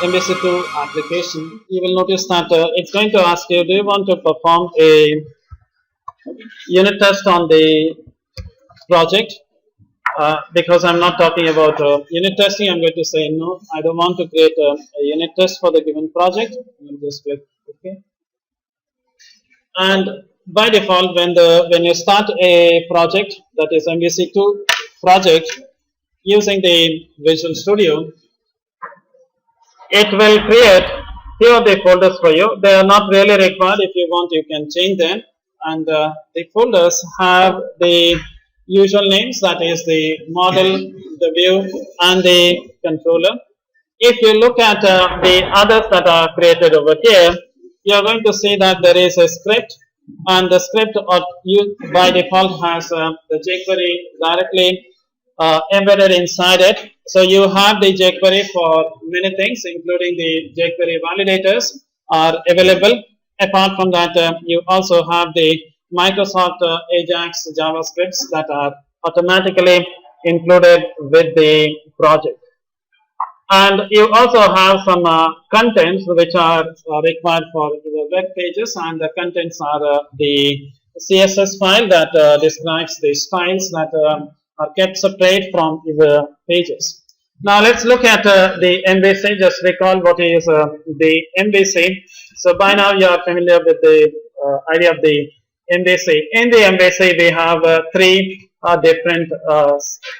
MVC2 application, you will notice that it's going to ask you, do you want to perform a unit test on the project? Because I'm not talking about unit testing, I'm going to say no, I don't want to create a unit test for the given project. You just click OK. And by default, when you start a project, that is MVC2 project, using the Visual Studio, it will create few of the folders for you. They are not really required. If you want, you can change them. And the folders have the usual names, that is the model, the view, and the controller. If you look at the others that are created over here, you are going to see that there is a script, and the script by default has the jQuery directly embedded inside it. So you have the jQuery for many things, including the jQuery validators are available. Apart from that, you also have the Microsoft Ajax JavaScripts that are automatically included with the project. And you also have some contents which are required for your web pages, and the contents are the CSS file that describes the styles that are kept separate from your pages. Now let's look at the MVC. Just recall what is the MVC. So by now you are familiar with the idea of the MVC. In the MVC we have three different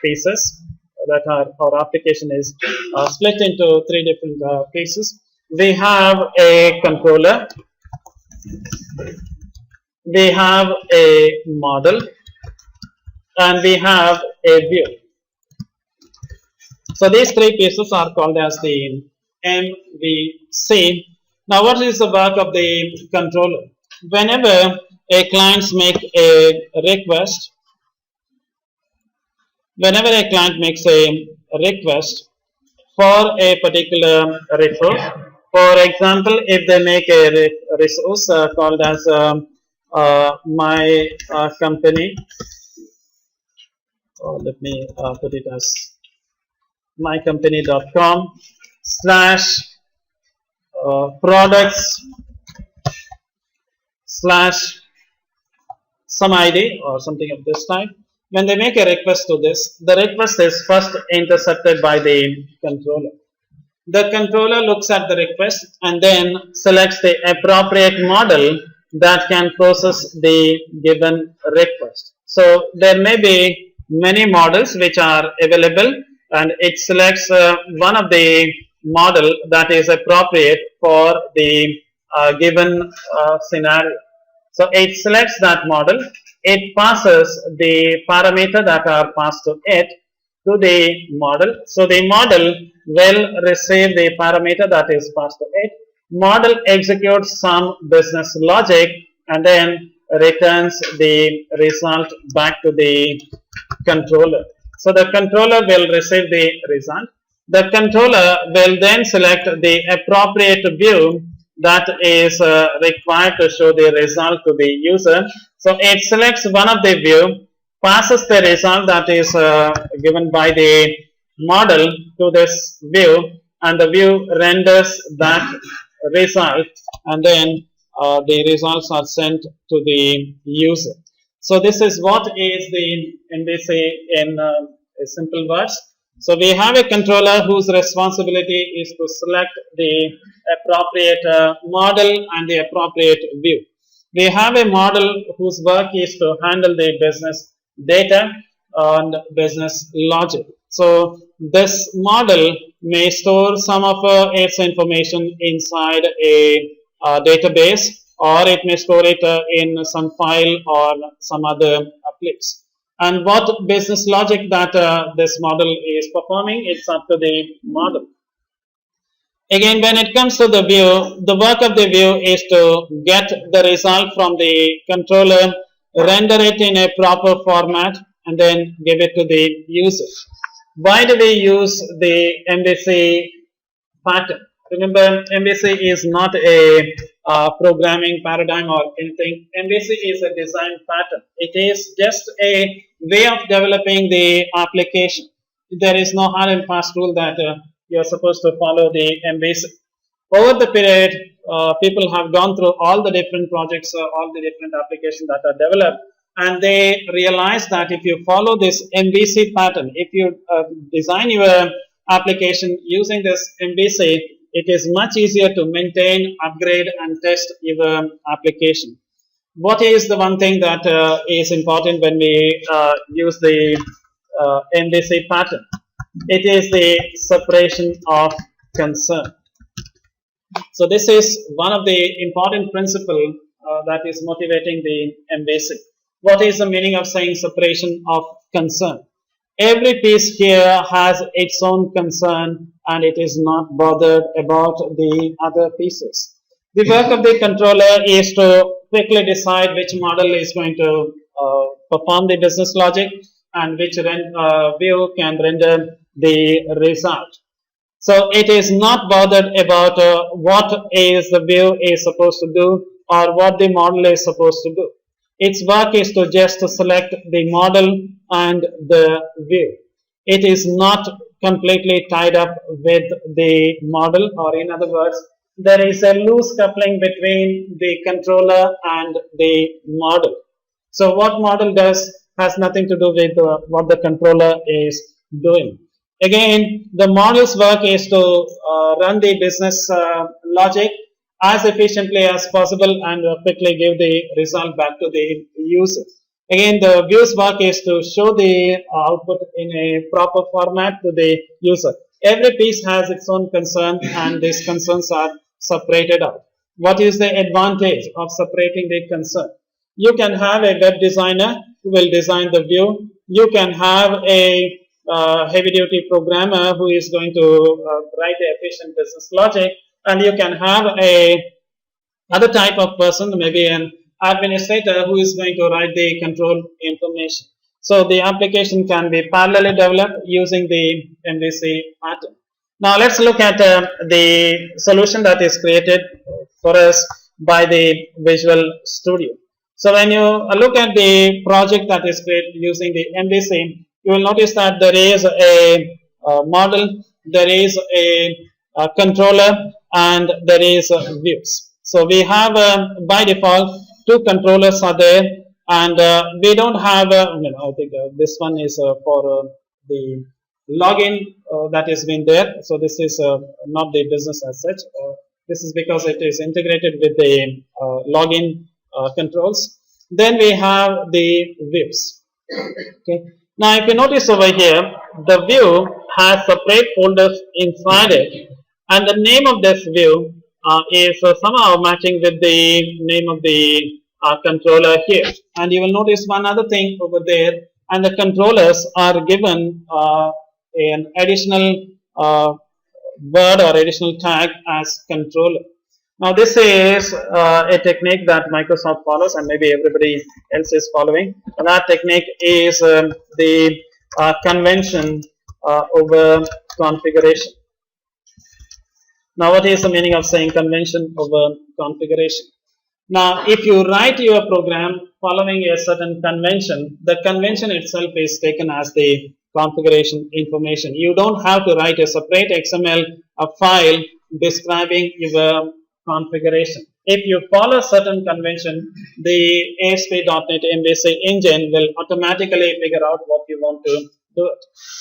pieces that our application is split into three different pieces. We have a controller, we have a model, and we have a view. So these three pieces are called as the MVC. Now what is the work of the controller? Whenever a client makes a request, whenever a client makes a request for a particular resource, for example, if they make a resource called as my company, let me put it as mycompany.com / products / some ID or something of this type. When they make a request to this, the request is first intercepted by the controller. The controller looks at the request and then selects the appropriate model that can process the given request. So there may be many models which are available, and it selects one of the model that is appropriate for the given scenario. So it selects that model, it passes the parameter that are passed to it to the model. So the model will receive the parameter that is passed to it. Model executes some business logic and then returns the result back to the controller. So the controller will receive the result. The controller will then select the appropriate view that is required to show the result to the user. So it selects one of the view, passes the result that is given by the model to this view, and the view renders that result, and then the results are sent to the user. So this is what is the MVC in simple words. So we have a controller whose responsibility is to select the appropriate model and the appropriate view. We have a model whose work is to handle the business data and business logic. So this model may store some of its information inside a database, or it may store it in some file or some other place. And what business logic that this model is performing, it's up to the model. Again, when it comes to the view, the work of the view is to get the result from the controller, render it in a proper format, and then give it to the user. Why do we use the MVC pattern? Remember, MVC is not a programming paradigm or anything. MVC is a design pattern. It is just a way of developing the application. There is no hard and fast rule that you are supposed to follow the MVC. Over the period, people have gone through all the different projects, all the different applications that are developed, and they realize that if you follow this MVC pattern, if you design your application using this MVC, it is much easier to maintain, upgrade, and test your application. What is the one thing that is important when we use the MVC pattern? It is the separation of concern. So this is one of the important principle that is motivating the MVC. What is the meaning of saying separation of concern? Every piece here has its own concern and it is not bothered about the other pieces. The work of the controller is to quickly decide which model is going to perform the business logic and which view can render the result. So it is not bothered about what is the view is supposed to do or what the model is supposed to do. Its work is to just select the model and the view. It is not completely tied up with the model, or in other words, there is a loose coupling between the controller and the model. So what model does has nothing to do with what the controller is doing. Again, the model's work is to run the business logic as efficiently as possible and quickly give the result back to the user. Again, the view's work is to show the output in a proper format to the user. Every piece has its own concern and these concerns are separated out. What is the advantage of separating the concern? You can have a web designer who will design the view. You can have a heavy duty programmer who is going to write the efficient business logic, and you can have a other type of person, maybe an administrator, who is going to write the control information. So the application can be parallelly developed using the MVC pattern. Now let's look at the solution that is created for us by the Visual Studio. So when you look at the project that is created using the MVC, you will notice that there is a model, there is a controller, and there is views. So we have by default two controllers are there, and we don't have I think this one is for the login that has been there. So this is not the business as such. This is because it is integrated with the login controls. Then we have the views. Okay. Now, if you notice over here, the view has separate folders inside it, and the name of this view is somehow matching with the name of the controller here. And you will notice one other thing over there, and the controllers are given an additional word or additional tag as controller. Now, this is a technique that Microsoft follows, and maybe everybody else is following. And that technique is the convention over configuration. Now, what is the meaning of saying convention over configuration? Now, if you write your program following a certain convention, the convention itself is taken as the configuration information. You don't have to write a separate XML file describing your configuration. If you follow certain convention, the ASP.NET MVC engine will automatically figure out what you want to do.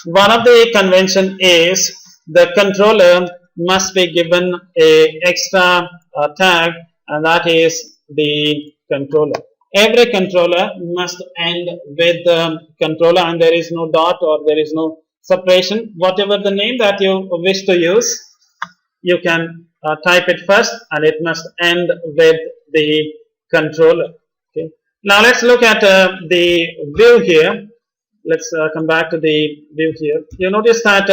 One of the convention is the controller must be given a extra tag, and that is the controller. Every controller must end with the controller, and there is no dot or there is no separation. Whatever the name that you wish to use, you can type it first, and it must end with the controller. Okay. Now let's look at the view here. Let's come back to the view here. You notice that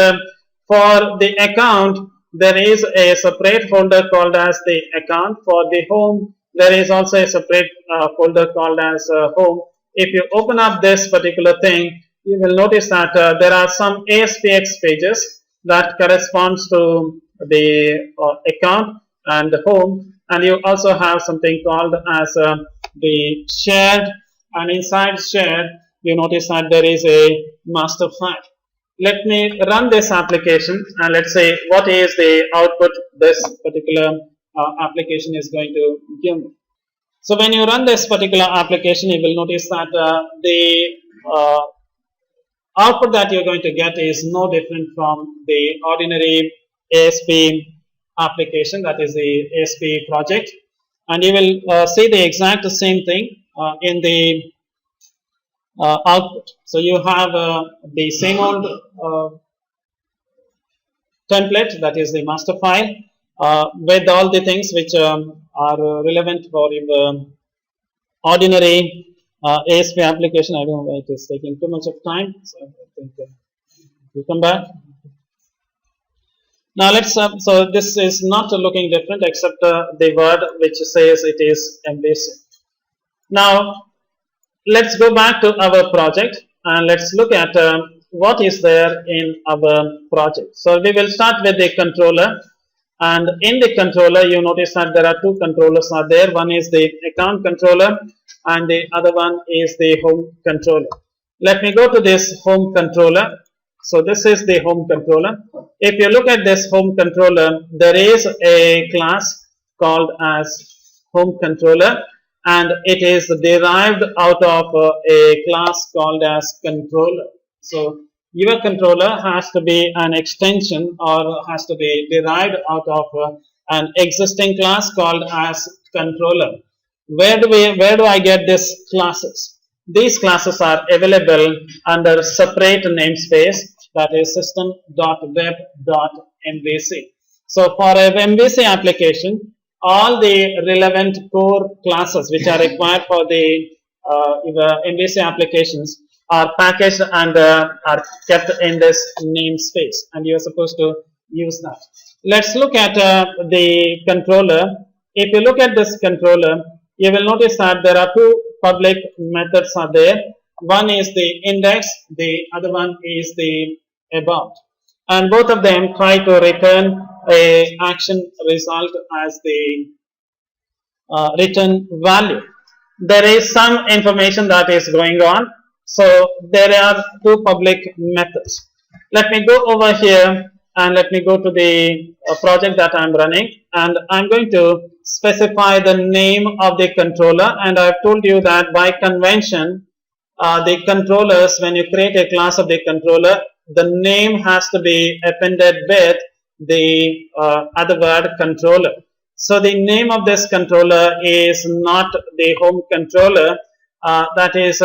for the account, there is a separate folder called as the account. For the home, there is also a separate folder called as home. If you open up this particular thing, you will notice that there are some ASPX pages that corresponds to the account and the home, and you also have something called as the shared, and inside shared you notice that there is a master file. Let me run this application and let's say what is the output this particular application is going to give me. So when you run this particular application, you will notice that the output that you're going to get is no different from the ordinary ASP application, that is the ASP project, and you will see the exact same thing in the output. So you have the same old template, that is the master file, with all the things which are relevant for your ordinary ASP application. I don't know why it is taking too much of time, so I think we'll come back. Now let's so this is not looking different except the word which says it is MVC. Now let's go back to our project and let's look at what is there in our project. So we will start with the controller, and in the controller you notice that there are two controllers are there. One is the account controller and the other one is the home controller. Let me go to this home controller. So this is the home controller. If you look at this home controller, there is a class called as home controller, and it is derived out of a class called as controller. So your controller has to be an extension or has to be derived out of an existing class called as controller. Where do I get these classes? These classes are available under separate namespace, that is system.web.mvc. So for a MVC application, all the relevant core classes which are required for the MVC applications are packaged and are kept in this namespace, and you are supposed to use that. Let's look at the controller. If you look at this controller, you will notice that there are two public methods are there. One is the index, the other one is the about, and both of them try to return a action result as the return value. There is some information that is going on, so there are two public methods. Let me go over here and let me go to the project that I'm running, and I'm going to specify the name of the controller. And I've told you that by convention the controllers, when you create a class of the controller, the name has to be appended with the other word controller. So the name of this controller is not the home controller. That is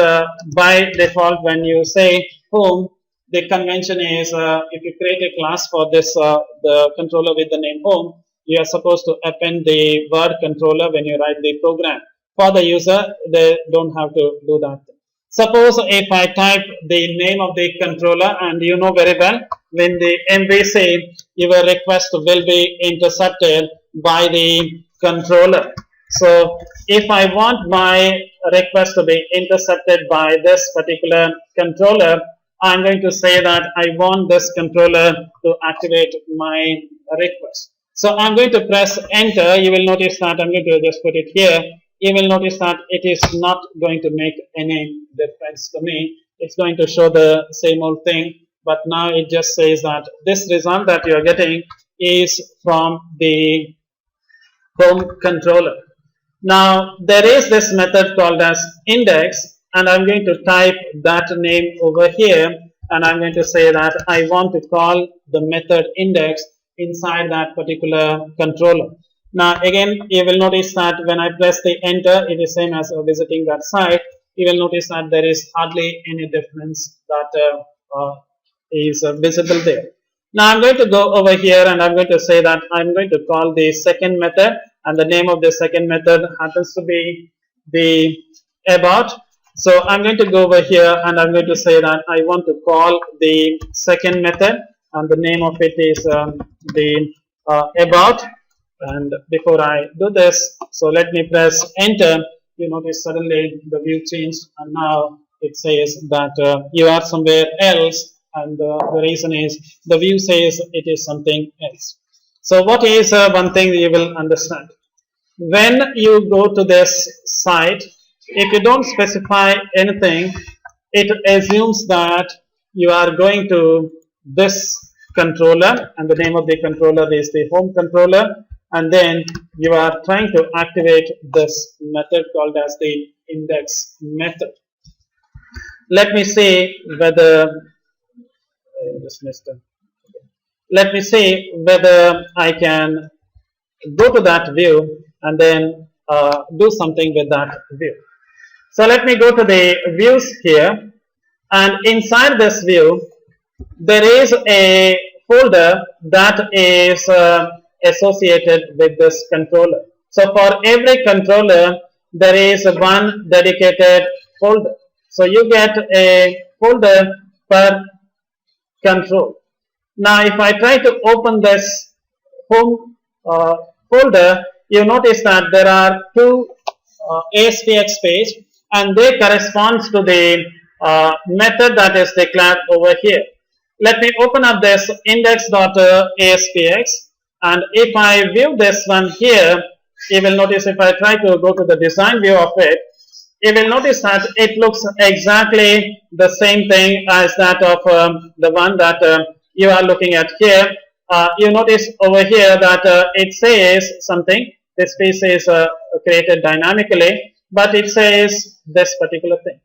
by default when you say home, the convention is if you create a class for this the controller with the name home, you are supposed to append the word controller when you write the program. For the user, they don't have to do that. Suppose if I type the name of the controller, and you know very well, when the MVC, your request will be intercepted by the controller. So if I want my request to be intercepted by this particular controller, I'm going to say that I want this controller to activate my request. So I'm going to press enter. You will notice that I'm going to just put it here. You will notice that it is not going to make any difference to me. It's going to show the same old thing, but now it just says that this result that you are getting is from the home controller. Now there is this method called as index, and I'm going to type that name over here, and I'm going to say that I want to call the method index inside that particular controller. Now again, you will notice that when I press the enter, it is same as visiting that site. You will notice that there is hardly any difference that is visible there. Now I'm going to go over here and I'm going to say that I'm going to call the second method, and the name of the second method happens to be the about. So I'm going to go over here and I'm going to say that I want to call the second method, and the name of it is the about. And before I do this, so let me press enter. You notice suddenly the view changed, and now it says that you are somewhere else, and the reason is the view says it is something else. So what is one thing you will understand? When you go to this site, if you don't specify anything, it assumes that you are going to this controller, and the name of the controller is the home controller, and then you are trying to activate this method called as the index method. Let me see whether let me see whether I can go to that view and then do something with that view. So let me go to the views here, and inside this view there is a folder that is associated with this controller. So for every controller there is one dedicated folder. So you get a folder per control. Now if I try to open this home folder, you notice that there are two ASPX page, and they correspond to the method that is declared over here. Let me open up this index.aspx, and if I view this one here, you will notice if I try to go to the design view of it, you will notice that it looks exactly the same thing as that of the one that you are looking at here. You notice over here that it says something, this piece is created dynamically, but it says this particular thing.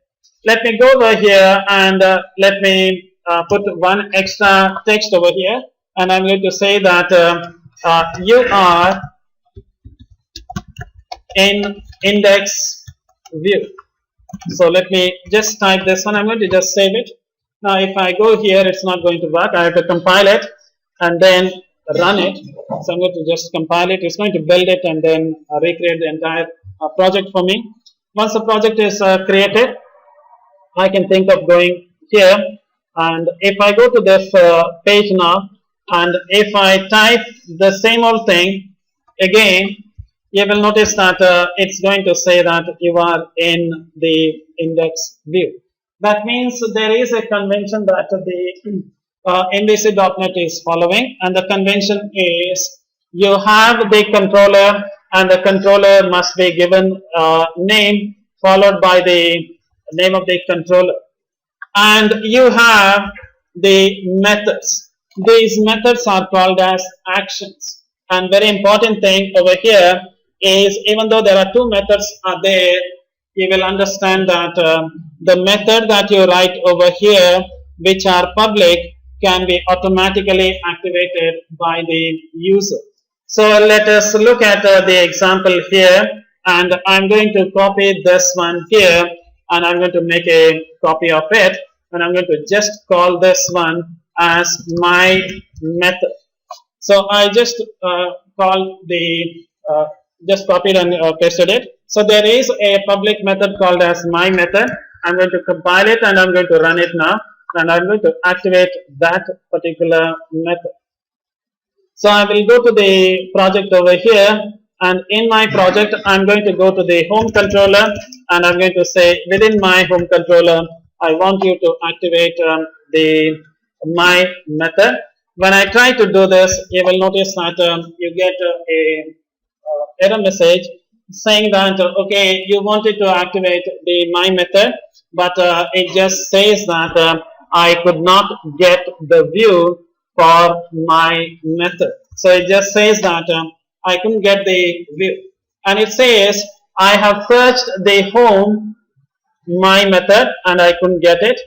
Let me go over here and let me put one extra text over here, and I'm going to say that you are in index view. So let me just type this one. I'm going to just save it. Now if I go here, it's not going to work. I have to compile it and then run it. So I'm going to just compile it. It's going to build it and then recreate the entire project for me. Once the project is created, I can think of going here, and if I go to this page now, and if I type the same old thing again, you will notice that it's going to say that you are in the index view. That means there is a convention that the MVC.NET is following, and the convention is you have the controller, and the controller must be given name followed by the name of the controller, and you have the methods. These methods are called as actions, and very important thing over here is, even though there are two methods are there, you will understand that the method that you write over here, which are public, can be automatically activated by the user. So let us look at the example here, and I'm going to copy this one here, and I'm going to make a copy of it, and I'm going to just call this one as my method. So I just just copied and pasted it. So there is a public method called as my method. I'm going to compile it and I'm going to run it now, and I'm going to activate that particular method. So I will go to the project over here, and in my project I'm going to go to the home controller, and I'm going to say within my home controller I want you to activate the my method. When I try to do this, you will notice that you get a error message saying that okay, you wanted to activate the my method, but it just says that I could not get the view for my method. So it just says that I couldn't get the view, and it says I have searched the home my method and I couldn't get it.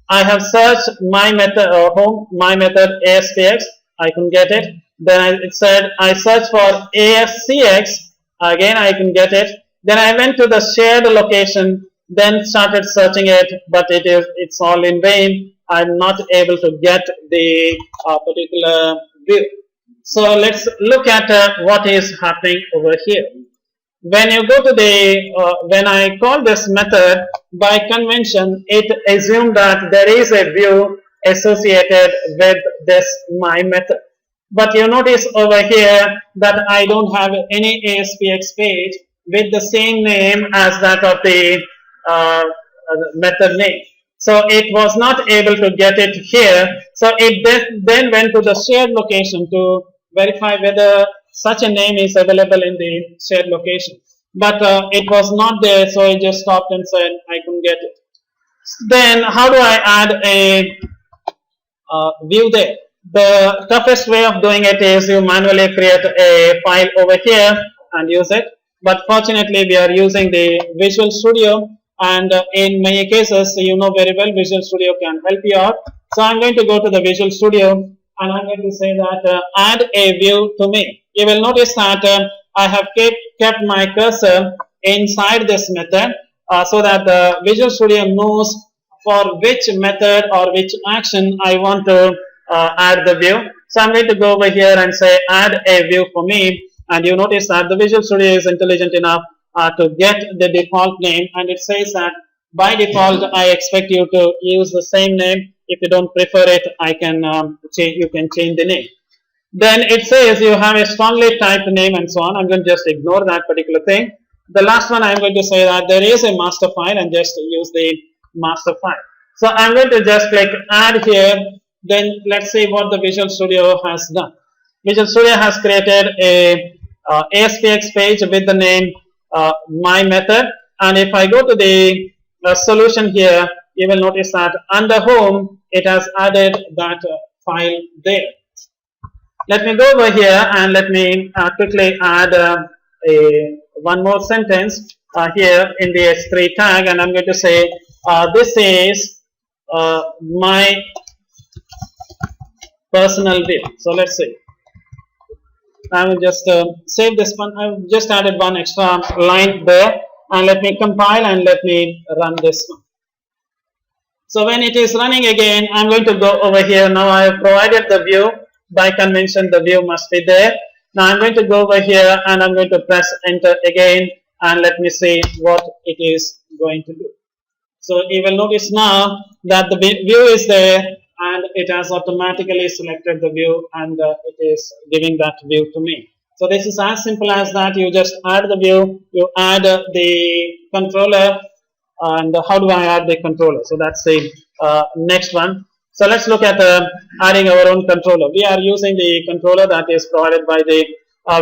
I have searched my method home my method ASPX, I couldn't get it. Then it said I searched for ASCX, again I can get it. Then I went to the shared location, then started searching it, but it's all in vain. I'm not able to get the particular view. So let's look at what is happening over here. When you go to the when I call this method, by convention it assumes that there is a view associated with this my method. But you notice over here that I don't have any ASPX page with the same name as that of the method name. So it was not able to get it here. So it then went to the shared location to verify whether such a name is available in the shared location. But it was not there, so it just stopped and said I couldn't get it. Then how do I add a view there. The toughest way of doing it is you manually create a file over here and use it. But fortunately, we are using the Visual Studio, and in many cases, you know very well, Visual Studio can help you out. So I'm going to go to the Visual Studio, and I'm going to say that add a view to me. You will notice that I have kept my cursor inside this method so that the Visual Studio knows for which method or which action I want to add the view. So I'm going to go over here and say add a view for me, and you notice that the Visual Studio is intelligent enough to get the default name, and it says that by default I expect you to use the same name. If you don't prefer it, I can you can change the name. Then it says you have a strongly typed name and so on. I'm going to just ignore that particular thing. The last one, I'm going to say that there is a master file and just use the master file. So I'm going to just click add here. Then let's see what the Visual Studio has done. Visual Studio has created a ASPX page with the name my method, and if I go to the solution here, you will notice that under home it has added that file there. Let me go over here and let me quickly add one more sentence here in the S3 tag, and I'm going to say this is my personal view. So let's see. I will just save this one. I've just added one extra line there, and let me compile and let me run this one. So when it is running again, I'm going to go over here. Now I have provided the view. By convention, the view must be there. Now I'm going to go over here and I'm going to press enter again, and let me see what it is going to do. So you will notice now that the view is there, and it has automatically selected the view, and it is giving that view to me. So this is as simple as that. You just add the view, you add the controller, and how do I add the controller? So that's the next one. So let's look at adding our own controller. We are using the controller that is provided by the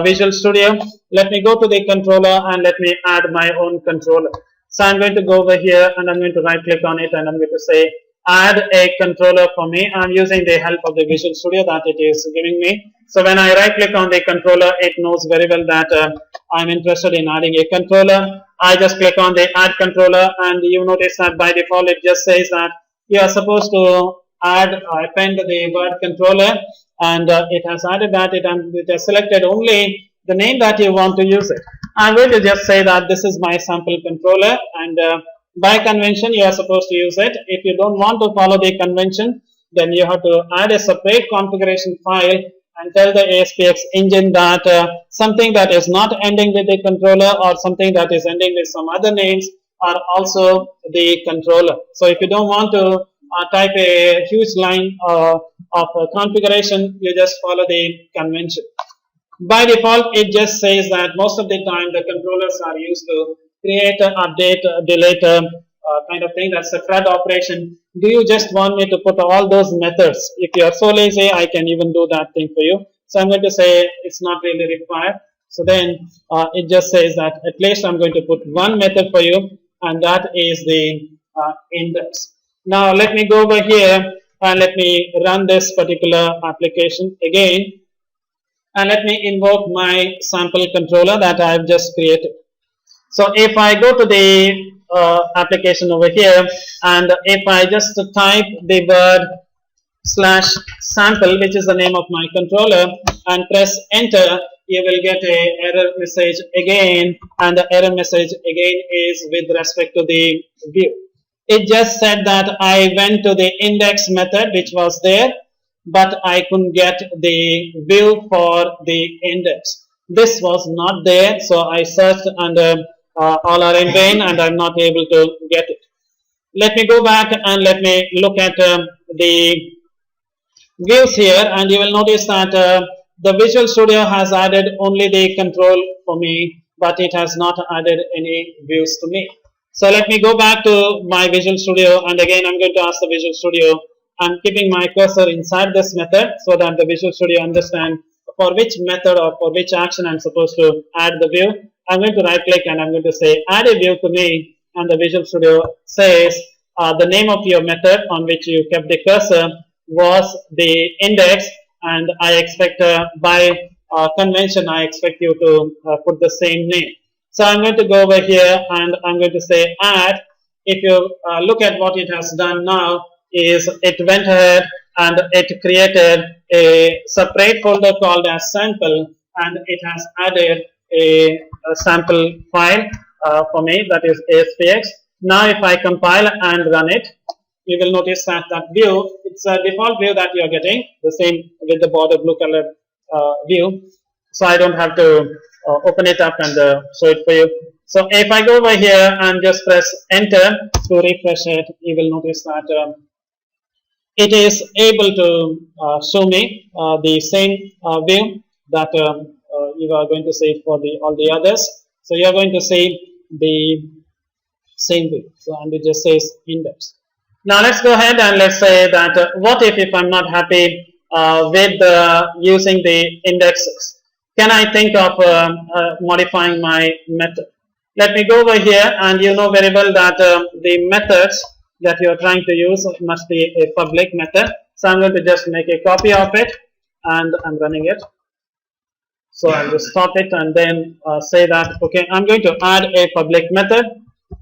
Visual Studio. Let me go to the controller and let me add my own controller. So I'm going to go over here and I'm going to right click on it, and I'm going to say add a controller for me. I'm using the help of the Visual Studio that it is giving me. So when I right click on the controller, it knows very well that I'm interested in adding a controller. I just click on the add controller, and you notice that by default it just says that you are supposed to append the word controller, and it has added that and it has selected only the name that you want to use it. I'm going to just say that this is my sample controller, and by convention you are supposed to use it. If you don't want to follow the convention, then you have to add a separate configuration file and tell the ASPX engine that something that is not ending with the controller or something that is ending with some other names are also the controller. So if you don't want to type a huge line of configuration, you just follow the convention. By default, it just says that most of the time the controllers are used to create, update, delete kind of thing. That's a CRUD operation. Do you just want me to put all those methods? If you are so lazy, I can even do that thing for you. So I'm going to say it's not really required. So then it just says that at least I'm going to put one method for you, and that is the index. Now let me go over here and let me run this particular application again, and let me invoke my sample controller that I have just created. So if I go to the application over here, and if I just type the word /sample, which is the name of my controller, and press enter, you will get a error message again, and the error message again is with respect to the view. It just said that I went to the index method which was there, but I couldn't get the view for the index. This was not there, so I searched and all are in vain, and I'm not able to get it. Let me go back and let me look at the views here, and you will notice that the Visual Studio has added only the control for me, but it has not added any views to me. So let me go back to my Visual Studio, and again I'm going to ask the Visual Studio. I'm keeping my cursor inside this method so that the Visual Studio understands for which method or for which action I'm supposed to add the view. I'm going to right click and I'm going to say add a view to me, and the Visual Studio says the name of your method on which you kept the cursor, was the index, and I expect by convention I expect you to put the same name. So I'm going to go over here and I'm going to say add. If you look at what it has done now, is it went ahead and it created a separate folder called as sample, and it has added a sample file for me, that is ASPX. Now if I compile and run it, you will notice that that view, it's a default view that you are getting, the same with the border blue colored view. So I don't have to open it up and show it for you. So if I go over here and just press enter to refresh it, you will notice that it is able to show me the same view that you are going to see for the all the others. So you are going to see the same view. So and it just says index. Now let's go ahead and let's say that what if I'm not happy with using the indexes? Can I think of modifying my method? Let me go over here, and you know very well that the methods that you are trying to use must be a public method. So I'm going to just make a copy of it and I'm running it. So I'll just stop it and then say that, okay, I'm going to add a public method,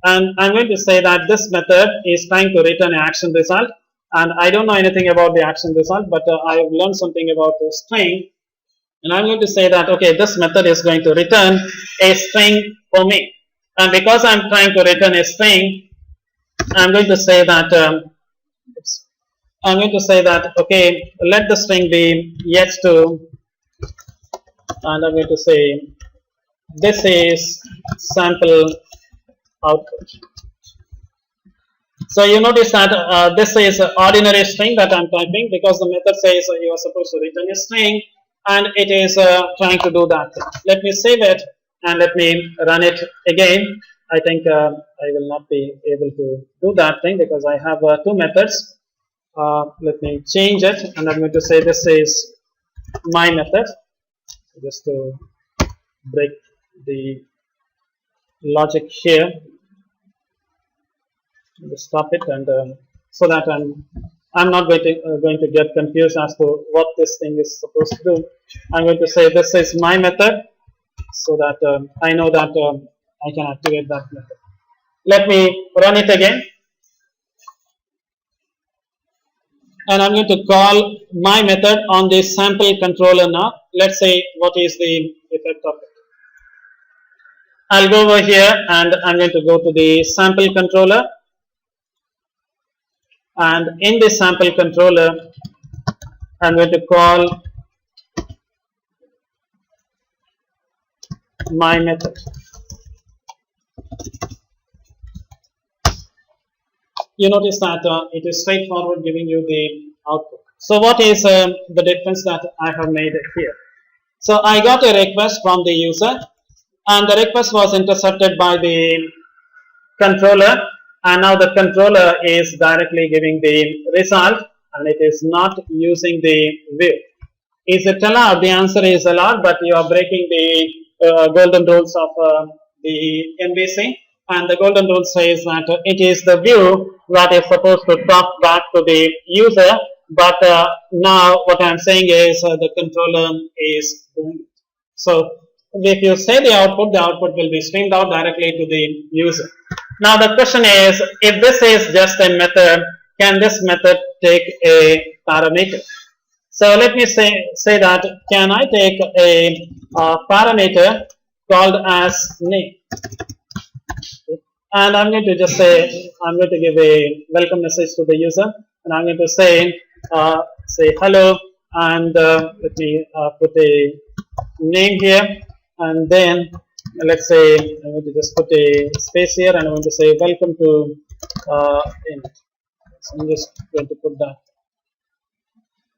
and I'm going to say that this method is trying to return an action result. And I don't know anything about the action result, but I have learned something about the string. And I'm going to say that, okay, this method is going to return a string for me. And because I'm trying to return a string, I'm going to say that, okay, let the string be x2, and I'm going to say, this is sample output. So you notice that this is an ordinary string that I'm typing, because the method says you are supposed to return a string, and it is trying to do that thing. Let me save it and let me run it again. I think I will not be able to do that thing because I have two methods. Let me change it, and I'm going to say this is my method, just to break the logic here. Just stop it, and so that I'm not going to get confused as to what this thing is supposed to do. I'm going to say this is my method, so that I know that I can activate that method. Let me run it again, and I'm going to call my method on the sample controller now. Let's say what is the effect of it. I'll go over here and I'm going to go to the sample controller. And in the sample controller, I'm going to call my method. You notice that it is straightforward, giving you the output. So what is the difference that I have made here? So I got a request from the user, and the request was intercepted by the controller, and now the controller is directly giving the result, and it is not using the view. Is it allowed? The answer is allowed, but you are breaking the golden rules of the MVC, and the golden rule says that it is the view that is supposed to talk back to the user, but now what I am saying is the controller is doing it. So if you say the output will be streamed out directly to the user. Now the question is, if this is just a method, can this method take a parameter? So let me say that, can I take a parameter called as name? And I'm going to just say, I'm going to give a welcome message to the user, and I'm going to say hello, and let me put a name here, and then let's say I'm going to just put a space here, and I'm going to say welcome to init. So I'm just going to put that.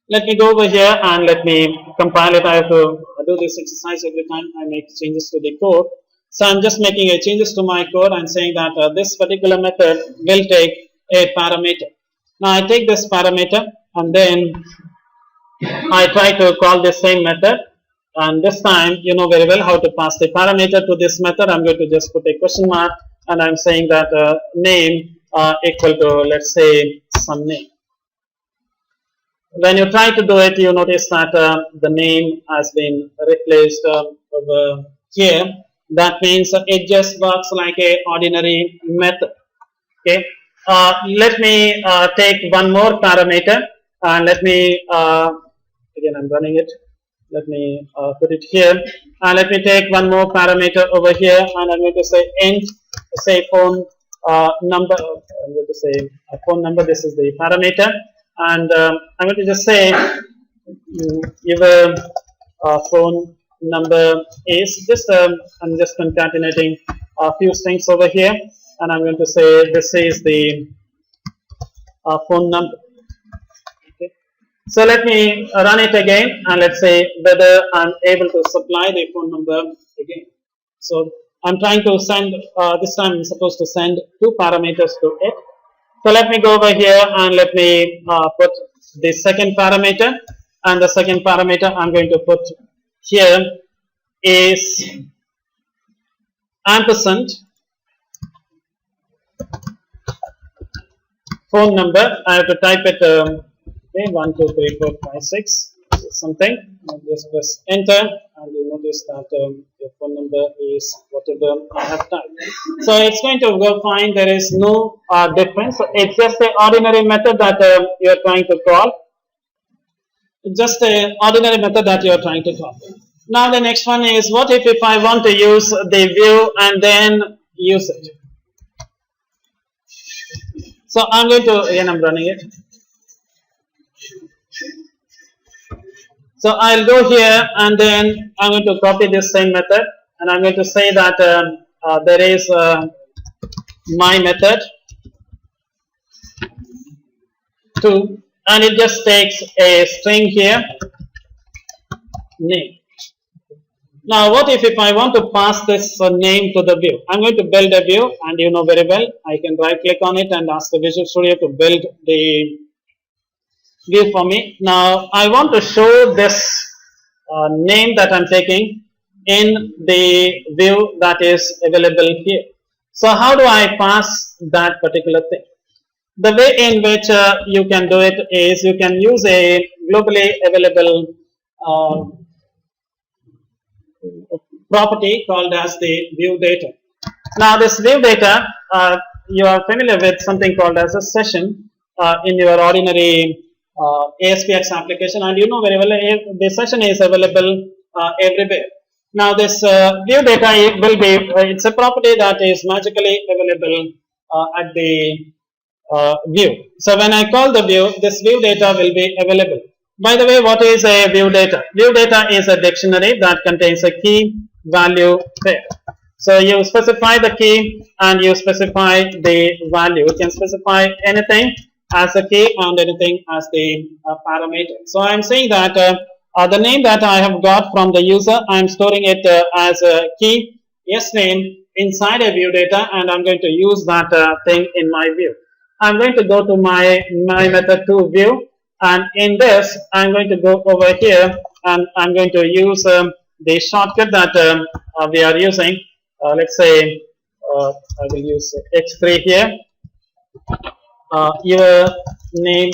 Let me go over here and let me compile it. I have to do this exercise every time I make changes to the code. So I'm just making a changes to my code and saying that this particular method will take a parameter. Now I take this parameter and then I try to call this same method, and this time you know very well how to pass the parameter to this method. I'm going to just put a question mark, and I'm saying that name equal to, let's say, some name. when you try to do it, you notice that the name has been replaced over here. That means it just works like a ordinary method. Okay. Let me take one more parameter and let me again I'm running it. Let me put it here and let me take one more parameter over here and I'm going to say int, say phone number. I'm going to say phone number. This is the parameter, and I'm going to just say your phone number is just. I'm just concatenating a few strings over here, and I'm going to say this is the phone number. Okay. So let me run it again, and let's say whether I'm able to supply the phone number again. So I'm trying to send, this time I'm supposed to send two parameters to it. So let me go over here and let me put the second parameter, and the second parameter I'm going to put here is ampersand phone number. I have to type it, okay, 1, 2, 3, 4, 5, 6. Something, just press enter and you notice that your phone number is whatever I have typed. So it's going to go fine, there is no difference. So it's just an ordinary method that you are trying to call. Just an ordinary method that you are trying to call. Now the next one is, what if I want to use the view and then use it? So I'm going to, again I'm running it. So I'll go here and then I'm going to copy this same method and I'm going to say that there is my method 2 and it just takes a string here, name. Now what if I want to pass this name to the view? I'm going to build a view and you know very well I can right click on it and ask the Visual Studio to build the view for me. Now I want to show this name that I'm taking in the view that is available here. So how do I pass that particular thing? The way in which you can do it is you can use a globally available property called as the view data. Now this view data, you are familiar with something called as a session in your ordinary ASP NET application, and you know very well the session is available everywhere. Now this view data will be, it's a property that is magically available at the view. So when I call the view, this view data will be available. By the way, what is a view data? View data is a dictionary that contains a key value pair. So you specify the key and you specify the value. You can specify anything as a key and anything as the parameter. So I am saying that the name that I have got from the user, I am storing it as a key, yes name, inside a view data, and I'm going to use that thing in my view. I'm going to go to my method 2 view, and in this I'm going to go over here and I'm going to use the shortcut that we are using. Let's say I will use X3 here. Your name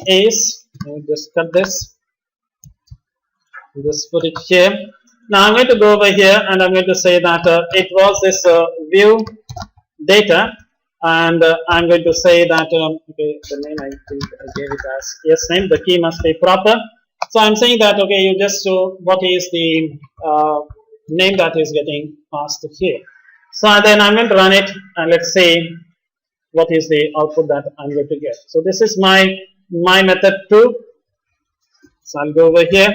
is, let me just cut this, just put it here. Now I'm going to go over here and I'm going to say that it was this view data, and I'm going to say that okay, the name I think I gave it as yes name, the key must be proper. So I'm saying that okay, you just show what is the name that is getting passed here. So then I'm going to run it and let's see what is the output that I'm going to get. So this is my method 2. So I'll go over here.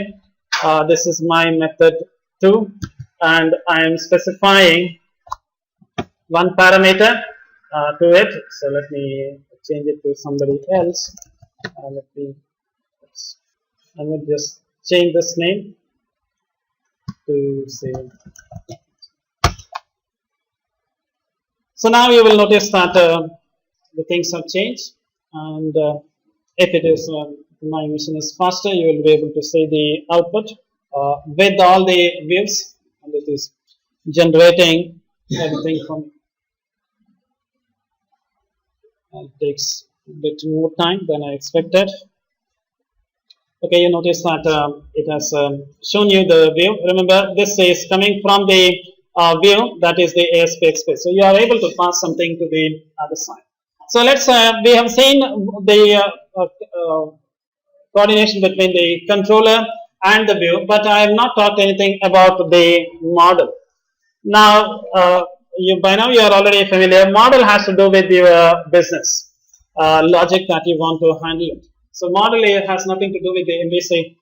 This is my method 2 and I am specifying one parameter to it. So let me change it to somebody else. I'm going to just change this name to say. So now you will notice that the things have changed, and if it is my machine is faster, you will be able to see the output with all the views, and it is generating everything from. It takes a bit more time than I expected. Okay, you notice that it has shown you the view. Remember, this is coming from the view that is the ASP Express. So you are able to pass something to the other side. So let's we have seen the coordination between the controller and the view, but I have not talked anything about the model. Now, by now you are already familiar. Model has to do with your business logic that you want to handle it. So model has nothing to do with the MVC.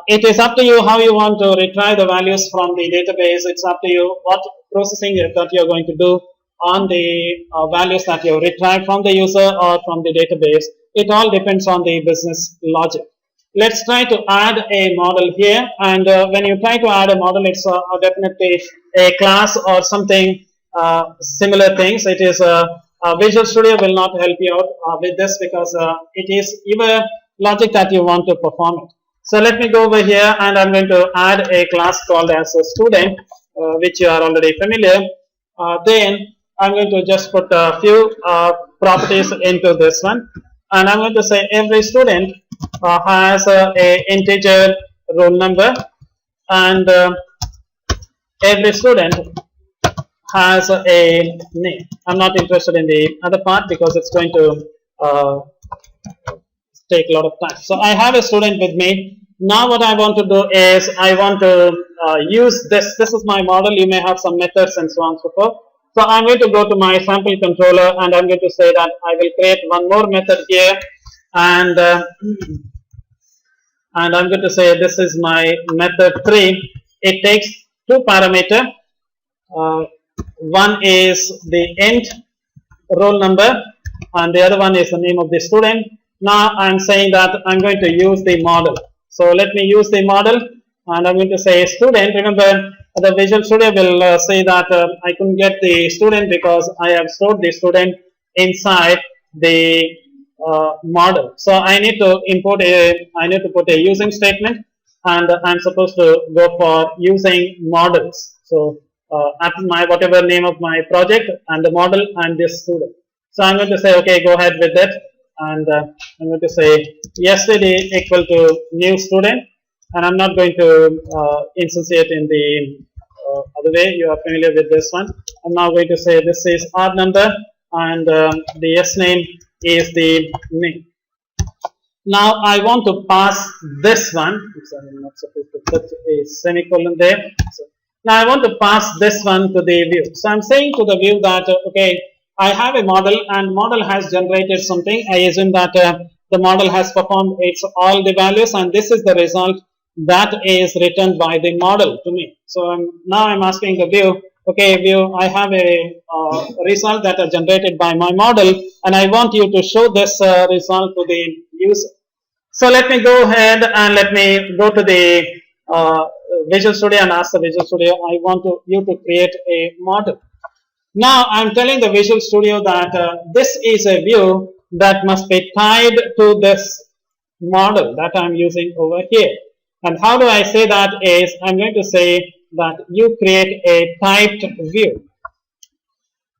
It is up to you how you want to retrieve the values from the database. It's up to you what processing that you are going to do on the values that you retrieve from the user or from the database. It all depends on the business logic. Let's try to add a model here, and when you try to add a model, it's definitely a class or something similar things. It is Visual Studio will not help you out with this because it is your logic that you want to perform it. So let me go over here and I'm going to add a class called as a student, which you are already familiar. Then I'm going to just put a few properties into this one, and I'm going to say every student has a integer roll number, and every student has a name. I'm not interested in the other part because it's going to take a lot of time. So I have a student with me. Now what I want to do is I want to use this. This is my model. You may have some methods and so on and so forth. So I'm going to go to my sample controller and I'm going to say that I will create one more method here, and I'm going to say this is my method 3. It takes two parameters. One is the int roll number and the other one is the name of the student. Now I'm saying that I'm going to use the model. So let me use the model and I'm going to say student. Remember, the Visual Studio will say that I couldn't get the student because I have stored the student inside the model. So I need to import I need to put a using statement, and I'm supposed to go for using models. So after my whatever name of my project and the model and this student. So I'm going to say okay, go ahead with that, and I'm going to say yesterday equal to new student, and I'm not going to instantiate in the other way. You are familiar with this one. I'm now going to say this is R number and the S name is the name. Now I want to pass this one. Oops, I'm not supposed to put a semicolon there. So now I want to pass this one to the view. So I'm saying to the view that okay, I have a model and model has generated something. I assume that the model has performed its all the values and this is the result that is returned by the model to me. So now I'm asking the view, okay view, I have a result that are generated by my model and I want you to show this result to the user. So let me go ahead and let me go to the Visual Studio and ask the Visual Studio, I want you to create a model. Now I'm telling the Visual Studio that this is a view that must be tied to this model that I'm using over here. And how do I say that is I'm going to say that you create a typed view.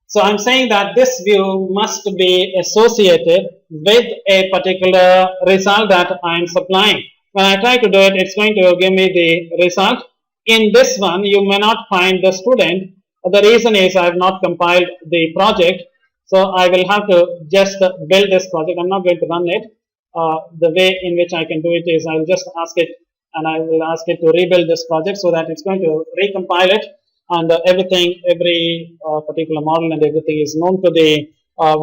So I'm saying that this view must be associated with a particular result that I'm supplying. When I try to do it, it's going to give me the result. In this one, you may not find the student. The reason is I have not compiled the project. So I will have to just build this project. I'm not going to run it. The way in which I can do it is I'll just ask it and I will ask it to rebuild this project so that it's going to recompile it, and everything, every particular model and everything is known to the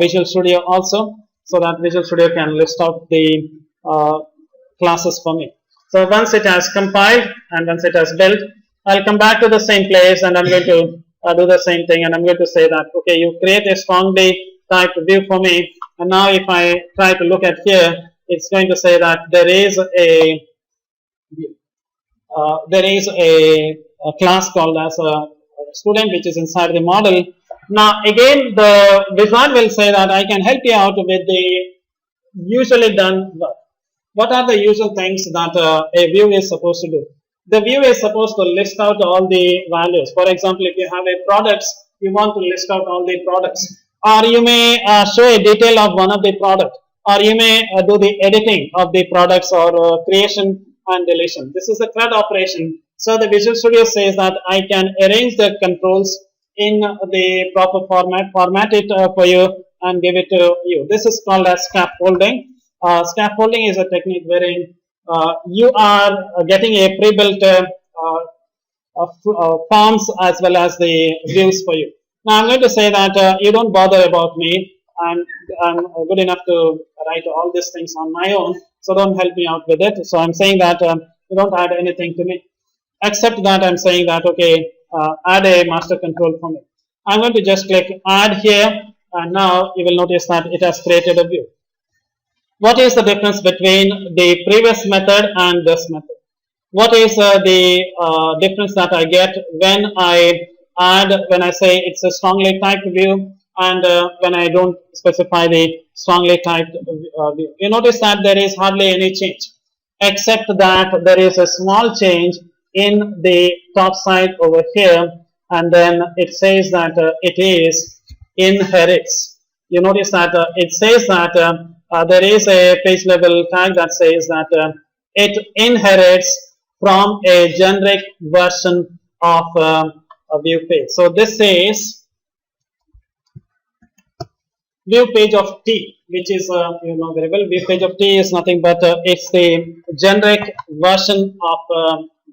Visual Studio also, so that Visual Studio can list out the classes for me. So once it has compiled and once it has built, I'll come back to the same place and I'm going to do the same thing, and I'm going to say that okay, you create a strongly typed view for me, and now if I try to look at here, it's going to say that there is a class called as a student which is inside the model. Now again the wizard will say that I can help you out with the usually done work. What are the usual things that a view is supposed to do? The view is supposed to list out all the values. For example, if you have a products, you want to list out all the products, or you may show a detail of one of the product, or you may do the editing of the products or creation and deletion. This is a CRUD operation. So the Visual Studio says that I can arrange the controls in the proper format it for you and give it to you. This is called as scaffolding. Scaffolding is a technique wherein you are getting a pre-built forms as well as the views for you. Now I'm going to say that you don't bother about me. I'm good enough to write all these things on my own, so don't help me out with it. So I'm saying that you don't add anything to me, except that I'm saying that okay, add a master control for me. I'm going to just click add here, and now you will notice that it has created a view. What is the difference between the previous method and this method? What is the difference that I get when I add, when I say it's a strongly typed view, and when I don't specify the strongly typed view? You notice that there is hardly any change, except that there is a small change in the top side over here, and then it says that it is inherits. You notice that it says that there is a page level tag that says that it inherits from a generic version of a view page. So this is view page of T, which is you know very well. View page of T is nothing but it's the generic version of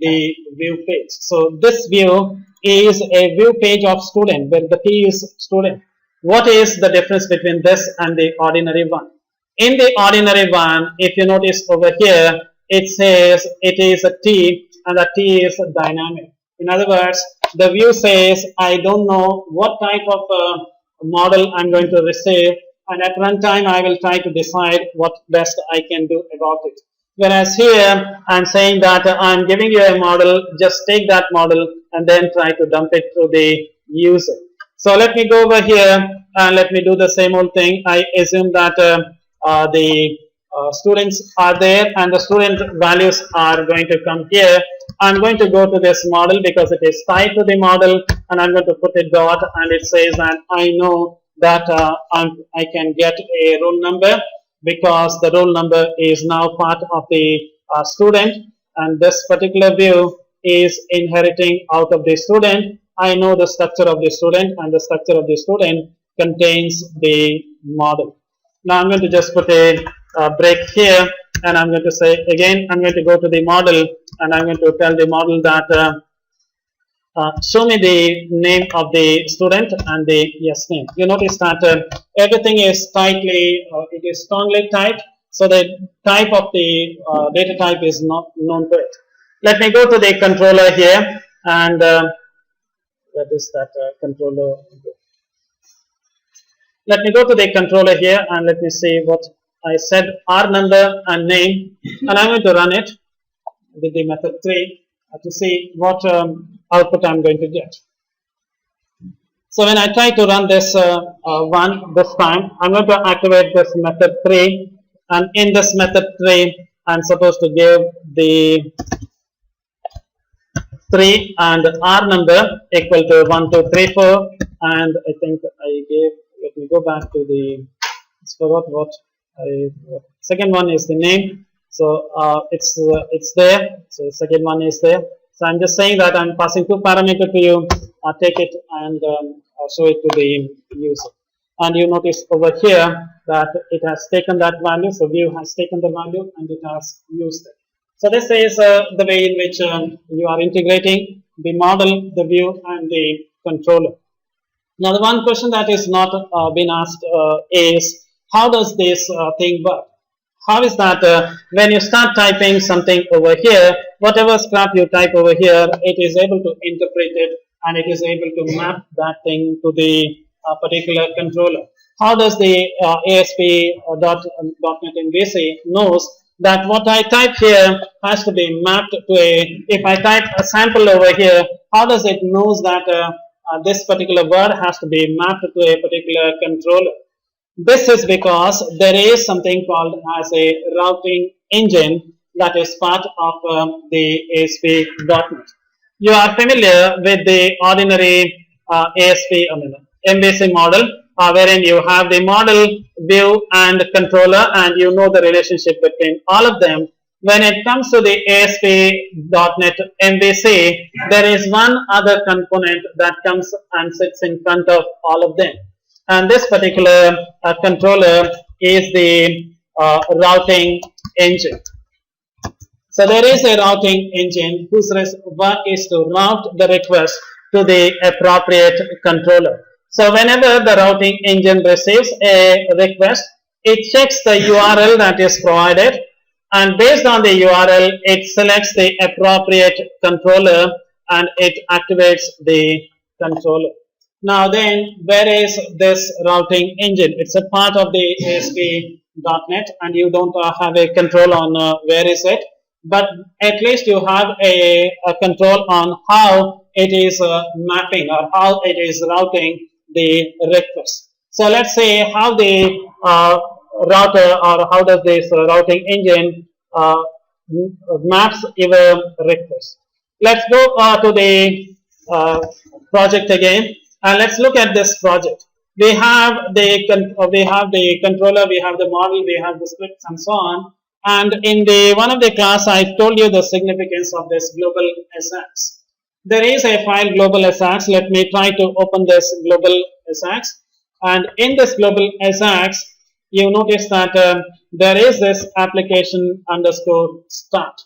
the view page. So this view is a view page of student where the T is student. What is the difference between this and the ordinary one? In the ordinary one, if you notice over here, it says it is a T and the T is dynamic. In other words, the view says I don't know what type of model I'm going to receive, and at runtime I will try to decide what best I can do about it. Whereas here I'm saying that I'm giving you a model, just take that model and then try to dump it to the user. So let me go over here and let me do the same old thing. I assume that the students are there and the student values are going to come here. I'm going to go to this model because it is tied to the model, and I'm going to put a dot, and it says that I know that I can get a roll number because the roll number is now part of the student, and this particular view is inheriting out of the student. I know the structure of the student, and the structure of the student contains the model. Now I'm going to just put a break here, and I'm going to say again, I'm going to go to the model, and I'm going to tell the model that show me the name of the student and the yes name. You notice that everything is tightly, it is strongly typed, so the type of the data type is not known to it. Let me go to the controller here, and that is that controller. Let me go to the controller here, and let me see what I said, R number and name, and I'm going to run it with the method 3 to see what output I'm going to get. So when I try to run this one this time, I'm going to activate this method 3, and in this method 3, I'm supposed to give the 3 and R number equal to 1, 2, 3, 4, and I think I gave, let me go back to the, I forgot what second one is the name, so it's there, so second one is there. So I'm just saying that I'm passing 2 parameters to you, take it and show it to the user, and you notice over here that it has taken that value, so view has taken the value and it has used it. So this is the way in which you are integrating the model, the view, and the controller. Now the one question that is not been asked is, how does this thing work? How is that when you start typing something over here, whatever scrap you type over here, it is able to interpret it and it is able to map that thing to the particular controller. How does the ASP.NET MVC knows that what I type here has to be mapped to a, if I type a sample over here, how does it knows that this particular word has to be mapped to a particular controller? This is because there is something called as a routing engine that is part of the ASP.NET. You are familiar with the ordinary ASP MVC model. wherein you have the model, view, and controller, and you know the relationship between all of them. When it comes to the ASP.NET MVC, there is one other component that comes and sits in front of all of them. And this particular controller is the routing engine. So there is a routing engine whose work is to route the request to the appropriate controller. So whenever the routing engine receives a request, it checks the URL that is provided, and based on the URL, it selects the appropriate controller and it activates the controller. Now then, where is this routing engine? It's a part of the ASP.NET, and you don't have a control on where is it, but at least you have a control on how it is mapping or how it is routing the request. So let's say how the router or how does this routing engine maps your request. Let's go to the project again, and let's look at this project. We have the controller, we have the model, we have the scripts, and so on. And in the one of the class, I told you the significance of this global SX. There is a file global SX. Let me try to open this global SX. And in this global SX, you notice that there is this application underscore start.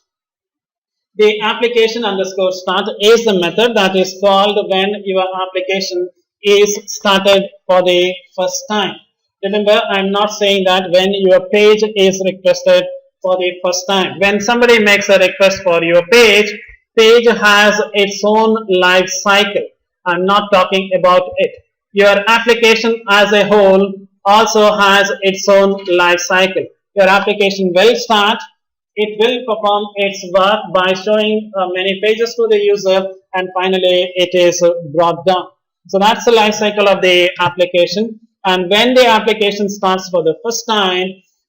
The application underscore start is the method that is called when your application is started for the first time. Remember, I'm not saying that when your page is requested for the first time. When somebody makes a request for your page has its own life cycle. I'm not talking about it. Your application as a whole also has its own life cycle. Your application will start, it will perform its work by showing many pages to the user, and finally it is brought down. So that's the life cycle of the application. And when the application starts for the first time,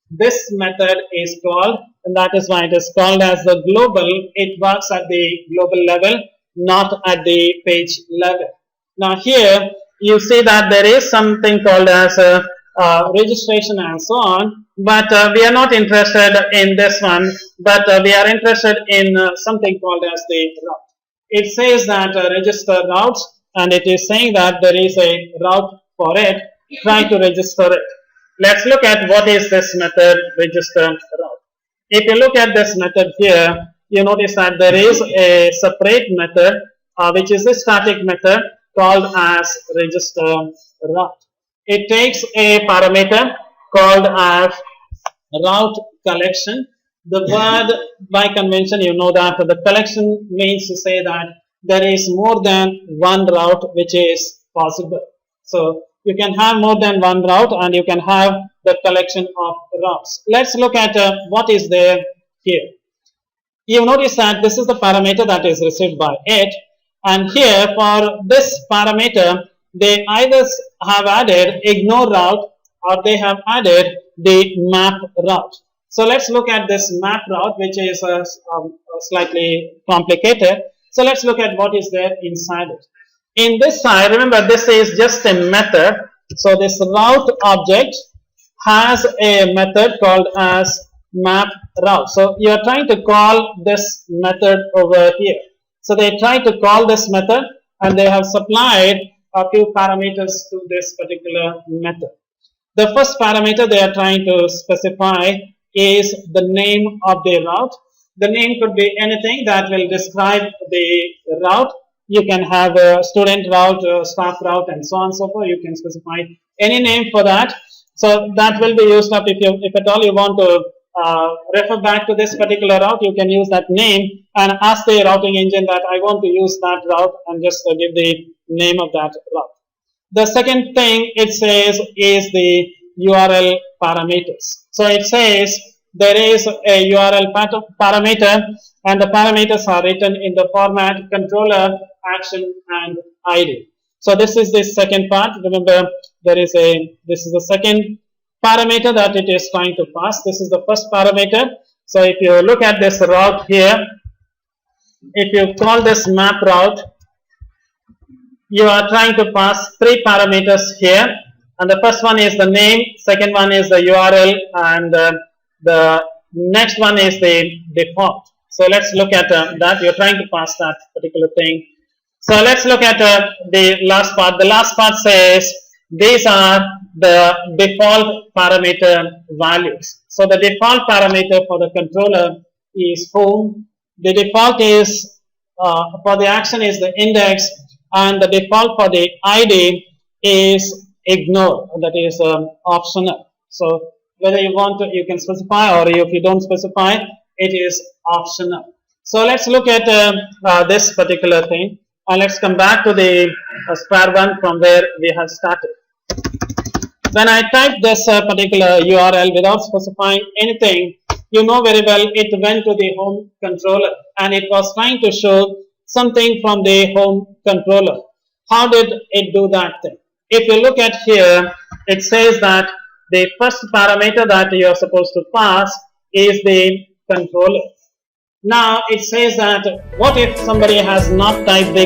this method is called, and that is why it is called as the global. It works at the global level, not at the page level. Now here you see that there is something called as registration and so on, but we are not interested in this one, but we are interested in something called as the route. It says that register routes, and it is saying that there is a route for it. Try to register it. Let's look at what is this method register route. If you look at this method here, you notice that there is a separate method which is a static method called as register route. It takes a parameter called as route collection. The word by convention, you know that the collection means to say that there is more than one route which is possible. So you can have more than one route, and you can have the collection of routes. Let's look at what is there here. You notice that this is the parameter that is received by it, and here for this parameter they either have added ignore route or they have added the map route. So let's look at this map route, which is slightly complicated. So let's look at what is there inside it. In this side, remember this is just a method. So this route object has a method called as map route. So you are trying to call this method over here. So they try to call this method, and they have supplied a few parameters to this particular method. The first parameter they are trying to specify is the name of the route. The name could be anything that will describe the route. You can have a student route, staff route, and so on and so forth. You can specify any name for that. So that will be used up if at all you want to refer back to this particular route. You can use that name and ask the routing engine that I want to use that route, and just give the name of that route. The second thing it says is the URL parameters. So it says there is a URL parameter, and the parameters are written in the format controller, action, and ID. So this is the second part. Remember, this is the second parameter that it is trying to pass. This is the first parameter. So if you look at this route here, if you call this map route, you are trying to pass three parameters here. And the first one is the name, second one is the URL, and the next one is the default. So let's look at that. You're trying to pass that particular thing. So let's look at the last part. The last part says these are the default parameter values. So the default parameter for the controller is home. The default is for the action is the index, and the default for the ID is ignore. That is optional. So whether you want to, you can specify, or if you don't specify, it is optional. So let's look at this particular thing, and let's come back to the square one from where we have started. When I type this particular URL without specifying anything, you know very well it went to the home controller and it was trying to show something from the home controller. How did it do that thing? If you look at here, it says that the first parameter that you are supposed to pass is the controller. Now it says that what if somebody has not typed the